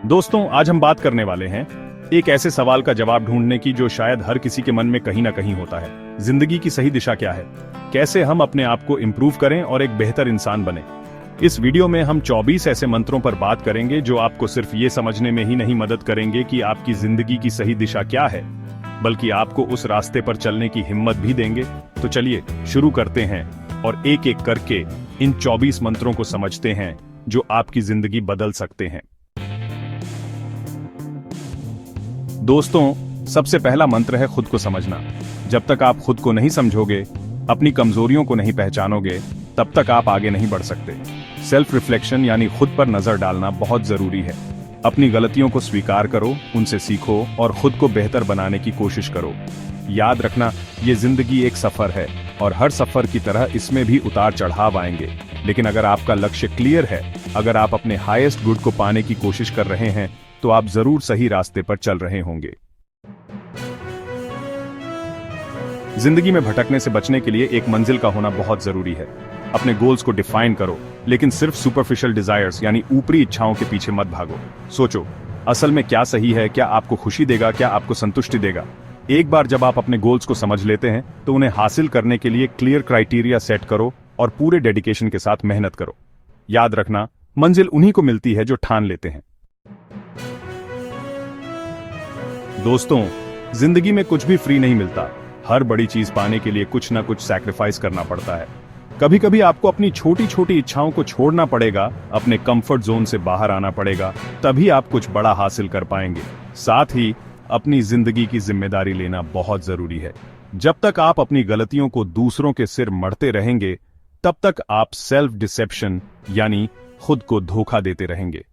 दोस्तों, आज हम बात करने वाले हैं एक ऐसे सवाल का जवाब ढूंढने की जो शायद हर किसी के मन में कहीं ना कहीं होता है। जिंदगी की सही दिशा क्या है? कैसे हम अपने आप को इम्प्रूव करें और एक बेहतर इंसान बने? इस वीडियो में हम 24 ऐसे मंत्रों पर बात करेंगे जो आपको सिर्फ ये समझने में ही नहीं मदद करेंगे कि आपकी जिंदगी की सही दिशा क्या है, बल्कि आपको उस रास्ते पर चलने की हिम्मत भी देंगे। तो चलिए शुरू करते हैं और एक एक करके इन 24 मंत्रों को समझते हैं जो आपकी जिंदगी बदल सकते हैं। दोस्तों, सबसे पहला मंत्र है खुद को समझना। जब तक आप खुद को नहीं समझोगे, अपनी कमजोरियों को नहीं पहचानोगे, तब तक आप आगे नहीं बढ़ सकते। सेल्फ रिफ्लेक्शन यानी खुद पर नजर डालना बहुत जरूरी है। अपनी गलतियों को स्वीकार करो, उनसे सीखो और खुद को बेहतर बनाने की कोशिश करो। याद रखना, ये जिंदगी एक सफर है और हर सफर की तरह इसमें भी उतार चढ़ाव आएंगे। लेकिन अगर आपका लक्ष्य क्लियर है, अगर आप अपने हाईएस्ट गुड को पाने की कोशिश कर रहे हैं, तो आप जरूर सही रास्ते पर चल रहे होंगे। जिंदगी में भटकने से बचने के लिए एक मंजिल का होना बहुत जरूरी है। अपने गोल्स को डिफाइन करो, लेकिन सिर्फ सुपरफिशियल डिजायर्स यानी ऊपरी इच्छाओं के पीछे मत भागो। सोचो, असल में क्या सही है, क्या आपको खुशी देगा, क्या आपको संतुष्टि देगा। एक बार जब आप अपने गोल्स को समझ लेते हैं, तो उन्हें हासिल करने के लिए क्लियर क्राइटेरिया सेट करो और पूरे डेडिकेशन के साथ मेहनत करो। याद रखना, मंजिल उन्हीं को मिलती है जो ठान लेते हैं। दोस्तों, जिंदगी में कुछ भी फ्री नहीं मिलता। हर बड़ी चीज पाने के लिए कुछ ना कुछ सैक्रिफाइस करना पड़ता है। कभी कभी आपको अपनी छोटी छोटी इच्छाओं को छोड़ना पड़ेगा, अपने कंफर्ट जोन से बाहर आना पड़ेगा, तभी आप कुछ बड़ा हासिल कर पाएंगे। साथ ही अपनी जिंदगी की जिम्मेदारी लेना बहुत जरूरी है। जब तक आप अपनी गलतियों को दूसरों के सिर मढ़ते रहेंगे, तब तक आप सेल्फ डिसेप्शन यानी खुद को धोखा देते रहेंगे।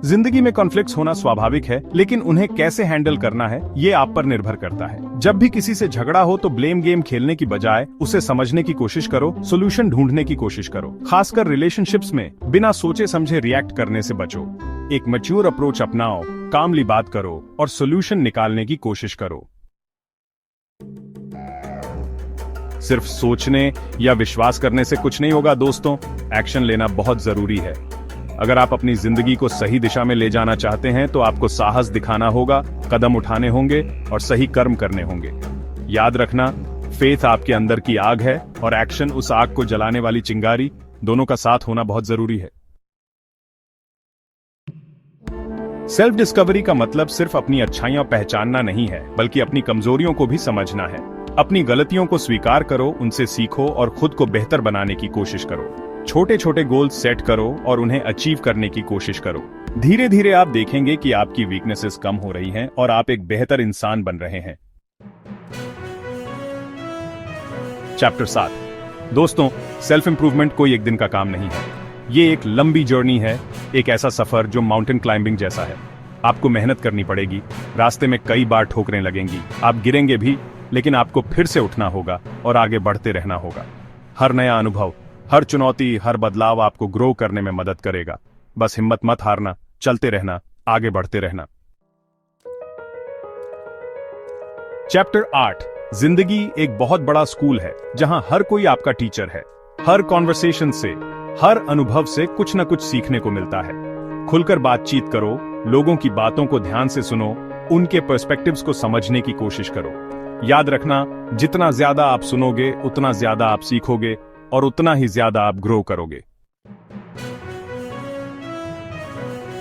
जिंदगी में कॉन्फ्लिक्ट्स होना स्वाभाविक है, लेकिन उन्हें कैसे हैंडल करना है, ये आप पर निर्भर करता है। जब भी किसी से झगड़ा हो, तो ब्लेम गेम खेलने की बजाय उसे समझने की कोशिश करो, सोल्यूशन ढूंढने की कोशिश करो। खासकर रिलेशनशिप्स में बिना सोचे समझे रिएक्ट करने से बचो। एक मैच्योर अप्रोच अपनाओ, कामली बात करो और सोल्यूशन निकालने की कोशिश करो। सिर्फ सोचने या विश्वास करने से कुछ नहीं होगा दोस्तों, एक्शन लेना बहुत जरूरी है। अगर आप अपनी जिंदगी को सही दिशा में ले जाना चाहते हैं, तो आपको साहस दिखाना होगा, कदम उठाने होंगे और सही कर्म करने होंगे। याद रखना, फेथ आपके अंदर की आग है और एक्शन उस आग को जलाने वाली चिंगारी, दोनों का साथ होना बहुत जरूरी है। सेल्फ डिस्कवरी का मतलब सिर्फ अपनी अच्छाइयां पहचानना नहीं है, बल्कि अपनी कमजोरियों को भी समझना है। अपनी गलतियों को स्वीकार करो, उनसे सीखो और खुद को बेहतर बनाने की कोशिश करो। छोटे छोटे गोल्स सेट करो और उन्हें अचीव करने की कोशिश करो। धीरे धीरे आप देखेंगे कि आपकी वीकनेसेस कम हो रही हैं और आप एक बेहतर इंसान बन रहे हैं। चैप्टर 7। दोस्तों, सेल्फ इंप्रूवमेंट कोई एक दिन का काम नहीं है। ये एक लंबी जर्नी है, एक ऐसा सफर जो माउंटेन क्लाइंबिंग जैसा है। आपको मेहनत करनी पड़ेगी, रास्ते में कई बार ठोकरें लगेंगी, आप गिरेंगे भी, लेकिन आपको फिर से उठना होगा और आगे बढ़ते रहना होगा। हर नया अनुभव, हर चुनौती, हर बदलाव आपको ग्रो करने में मदद करेगा। बस हिम्मत मत हारना, चलते रहना, आगे बढ़ते रहना। चैप्टर 8। जिंदगी एक बहुत बड़ा स्कूल है, जहां हर कोई आपका टीचर है। हर कॉन्वर्सेशन से, हर अनुभव से कुछ न कुछ सीखने को मिलता है। खुलकर बातचीत करो, लोगों की बातों को ध्यान से सुनो, उनके पर्सपेक्टिव्स को समझने की कोशिश करो। याद रखना, जितना ज्यादा आप सुनोगे, उतना ज्यादा आप सीखोगे और उतना ही ज्यादा आप ग्रो करोगे।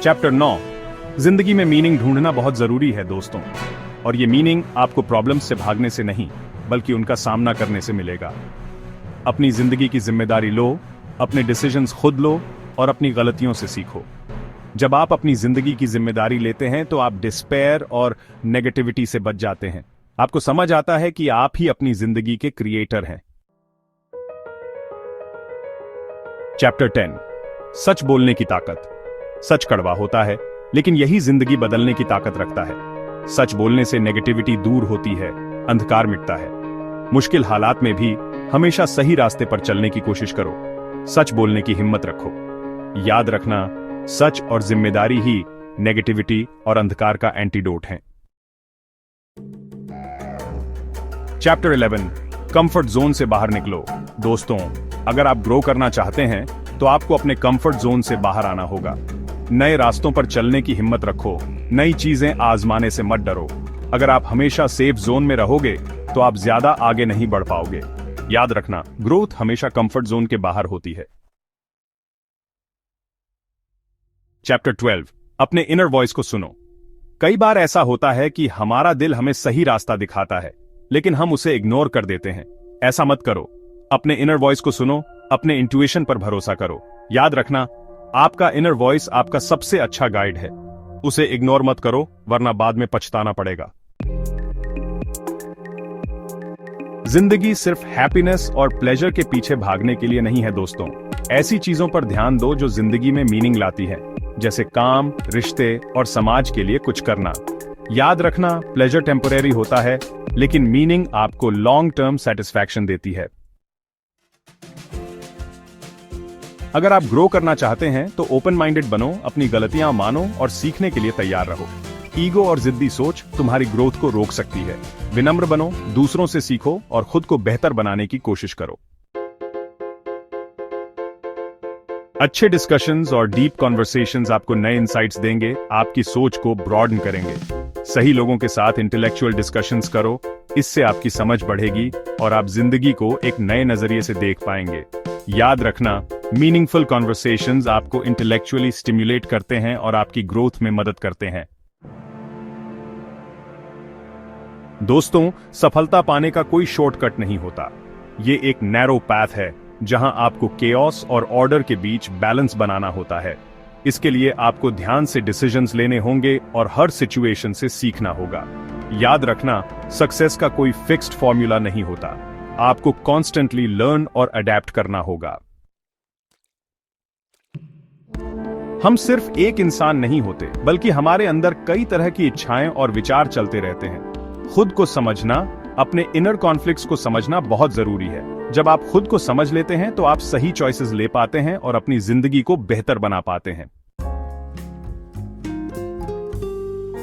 चैप्टर 9। जिंदगी में मीनिंग ढूंढना बहुत जरूरी है दोस्तों, और ये मीनिंग आपको प्रॉब्लम्स से भागने से नहीं, बल्कि उनका सामना करने से मिलेगा। अपनी जिंदगी की जिम्मेदारी लो, अपने डिसीजंस खुद लो और अपनी गलतियों से सीखो। जब आप अपनी जिंदगी की जिम्मेदारी लेते हैं, तो आप डिस्पेयर और नेगेटिविटी से बच जाते हैं। आपको समझ आता है कि आप ही अपनी जिंदगी के क्रिएटर हैं। चैप्टर 10। सच बोलने की ताकत। सच कड़वा होता है, लेकिन यही जिंदगी बदलने की ताकत रखता है। सच बोलने से नेगेटिविटी दूर होती है, अंधकार मिटता है। मुश्किल हालात में भी हमेशा सही रास्ते पर चलने की कोशिश करो। सच बोलने की हिम्मत रखो। याद रखना, सच और जिम्मेदारी ही नेगेटिविटी और अंधकार का एंटीडोट हैं। चैप्टर 11। कंफर्ट जोन से बाहर निकलो। दोस्तों, अगर आप ग्रो करना चाहते हैं, तो आपको अपने कंफर्ट जोन से बाहर आना होगा। नए रास्तों पर चलने की हिम्मत रखो, नई चीजें आजमाने से मत डरो। अगर आप हमेशा सेफ जोन में रहोगे तो आप ज्यादा आगे नहीं बढ़ पाओगे। याद रखना, ग्रोथ हमेशा कंफर्ट जोन के बाहर होती है। चैप्टर 12, अपने इनर वॉइस को सुनो। कई बार ऐसा होता है कि हमारा दिल हमें सही रास्ता दिखाता है, लेकिन हम उसे इग्नोर कर देते हैं। ऐसा मत करो। अपने इनर वॉइस को सुनो, अपने इंट्यूशन पर भरोसा करो। याद रखना, आपका इनर वॉइस आपका सबसे अच्छा गाइड है। उसे इग्नोर मत करो, वरना बाद में पछताना पड़ेगा। जिंदगी सिर्फ हैप्पीनेस और प्लेजर के पीछे भागने के लिए नहीं है दोस्तों। ऐसी चीजों पर ध्यान दो जो जिंदगी में मीनिंग लाती है, जैसे काम, रिश्ते और समाज के लिए कुछ करना। याद रखना, प्लेजर टेम्परेरी होता है, लेकिन मीनिंग आपको लॉन्ग टर्म सेटिस्फैक्शन देती है। अगर आप ग्रो करना चाहते हैं तो ओपन माइंडेड बनो, अपनी गलतियां मानो और सीखने के लिए तैयार रहो। ईगो और जिद्दी सोच तुम्हारी ग्रोथ को रोक सकती है। विनम्र बनो, दूसरों से सीखो और खुद को बेहतर बनाने की कोशिश करो। अच्छे डिस्कशंस और डीप कॉन्वर्सेशंस आपको नए इंसाइट्स देंगे, आपकी सोच को ब्रॉडन करेंगे। सही लोगों के साथ इंटेलेक्चुअल डिस्कशंस करो, इससे आपकी समझ बढ़ेगी और आप जिंदगी को एक नए नजरिए से देख पाएंगे। याद रखना, मीनिंगफुल कॉन्वर्सेशंस आपको इंटेलेक्चुअली स्टिम्युलेट करते हैं और आपकी ग्रोथ में मदद करते हैं। दोस्तों, सफलता पाने का कोई शॉर्टकट नहीं होता। ये एक नैरो पैथ है जहां आपको केओस और ऑर्डर के बीच बैलेंस बनाना होता है। इसके लिए आपको ध्यान से डिसीजंस लेने होंगे और हर सिचुएशन से सीखना होगा। याद रखना, सक्सेस का कोई फिक्स्ड फॉर्मूला नहीं होता। आपको कॉन्स्टेंटली लर्न और अडेप्ट करना होगा। हम सिर्फ एक इंसान नहीं होते, बल्कि हमारे अंदर कई तरह की इच्छाएं और विचार चलते रहते हैं। खुद को समझना, अपने इनर कॉन्फ्लिक्ट्स को समझना बहुत जरूरी है। जब आप खुद को समझ लेते हैं तो आप सही चॉइसेस ले पाते हैं और अपनी जिंदगी को बेहतर बना पाते हैं।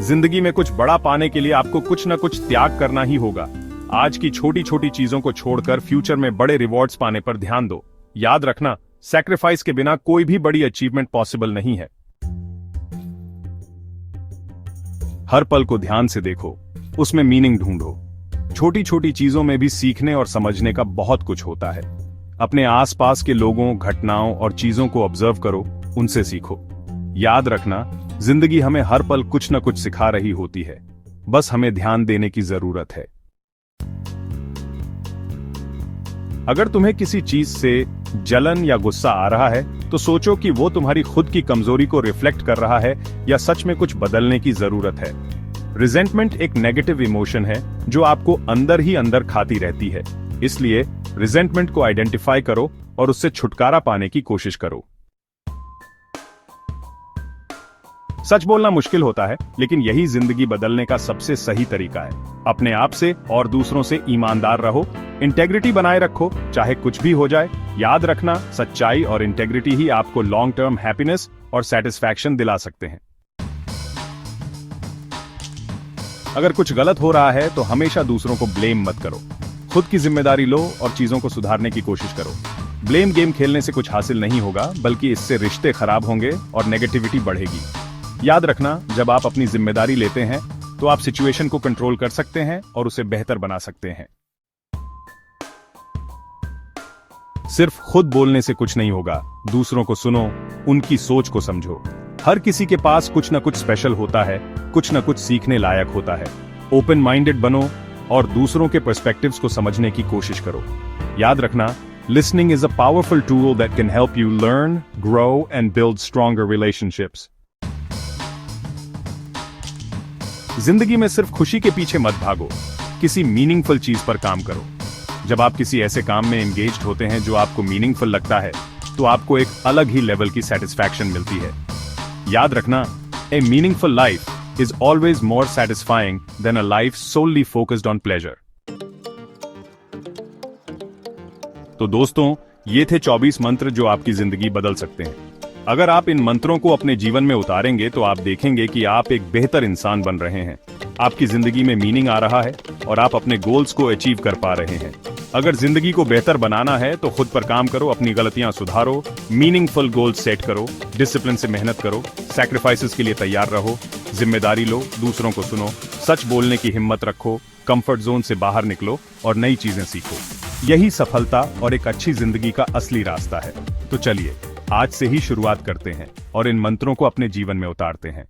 जिंदगी में कुछ बड़ा पाने के लिए आपको कुछ न कुछ त्याग करना ही होगा। आज की छोटी छोटी चीजों को छोड़कर फ्यूचर में बड़े रिवॉर्ड्स पाने पर ध्यान दो। याद रखना, सैक्रिफाइस के बिना कोई भी बड़ी अचीवमेंट पॉसिबल नहीं है। हर पल को ध्यान से देखो, उसमें मीनिंग ढूंढो। छोटी छोटी चीजों में भी सीखने और समझने का बहुत कुछ होता है। अपने आसपास के लोगों, घटनाओं और चीजों को ऑब्जर्व करो, उनसे सीखो। याद रखना, जिंदगी हमें हर पल कुछ न कुछ सिखा रही होती है, बस हमें ध्यान देने की जरूरत है। अगर तुम्हें किसी चीज से जलन या गुस्सा आ रहा है तो सोचो कि वो तुम्हारी खुद की कमजोरी को रिफ्लेक्ट कर रहा है या सच में कुछ बदलने की जरूरत है। रिजेंटमेंट एक नेगेटिव इमोशन है जो आपको अंदर ही अंदर खाती रहती है। इसलिए रिजेंटमेंट को आइडेंटिफाई करो और उससे छुटकारा पाने की कोशिश करो। सच बोलना मुश्किल होता है, लेकिन यही जिंदगी बदलने का सबसे सही तरीका है। अपने आप से और दूसरों से ईमानदार रहो, इंटेग्रिटी बनाए रखो, चाहे कुछ भी हो जाए। याद रखना, सच्चाई और इंटेग्रिटी ही आपको लॉन्ग टर्म हैप्पीनेस और सेटिस्फैक्शन दिला सकते हैं। अगर कुछ गलत हो रहा है तो हमेशा दूसरों को ब्लेम मत करो। खुद की जिम्मेदारी लो और चीजों को सुधारने की कोशिश करो। ब्लेम गेम खेलने से कुछ हासिल नहीं होगा, बल्कि इससे रिश्ते खराब होंगे और नेगेटिविटी बढ़ेगी। याद रखना, जब आप अपनी जिम्मेदारी लेते हैं तो आप सिचुएशन को कंट्रोल कर सकते हैं और उसे बेहतर बना सकते हैं। सिर्फ खुद बोलने से कुछ नहीं होगा, दूसरों को सुनो, उनकी सोच को समझो। हर किसी के पास कुछ न कुछ स्पेशल होता है, कुछ न कुछ सीखने लायक होता है। ओपन माइंडेड बनो और दूसरों के पर्सपेक्टिव्स को समझने की कोशिश करो। याद रखना, listening is a powerful tool that can help you learn, grow and build stronger relationships. जिंदगी में सिर्फ खुशी के पीछे मत भागो, किसी मीनिंगफुल चीज पर काम करो। जब आप किसी ऐसे काम में एंगेज्ड होते हैं जो आपको मीनिंगफुल लगता है, तो आपको एक अलग ही लेवल की सेटिस्फैक्शन मिलती है। याद रखना, a meaningful life is always more satisfying than a life solely focused on pleasure. तो दोस्तों, ये थे 24 मंत्र जो आपकी जिंदगी बदल सकते हैं। अगर आप इन मंत्रों को अपने जीवन में उतारेंगे तो आप देखेंगे कि आप एक बेहतर इंसान बन रहे हैं। आपकी जिंदगी में मीनिंग आ रहा है और आप अपने गोल्स को अचीव कर पा रहे हैं। अगर जिंदगी को बेहतर बनाना है तो खुद पर काम करो, अपनी गलतियां सुधारो, मीनिंगफुल गोल सेट करो, डिसिप्लिन से मेहनत करो, सैक्रिफाइसेस के लिए तैयार रहो, जिम्मेदारी लो, दूसरों को सुनो, सच बोलने की हिम्मत रखो, कंफर्ट जोन से बाहर निकलो और नई चीजें सीखो। यही सफलता और एक अच्छी जिंदगी का असली रास्ता है। तो चलिए आज से ही शुरुआत करते हैं और इन मंत्रों को अपने जीवन में उतारते हैं।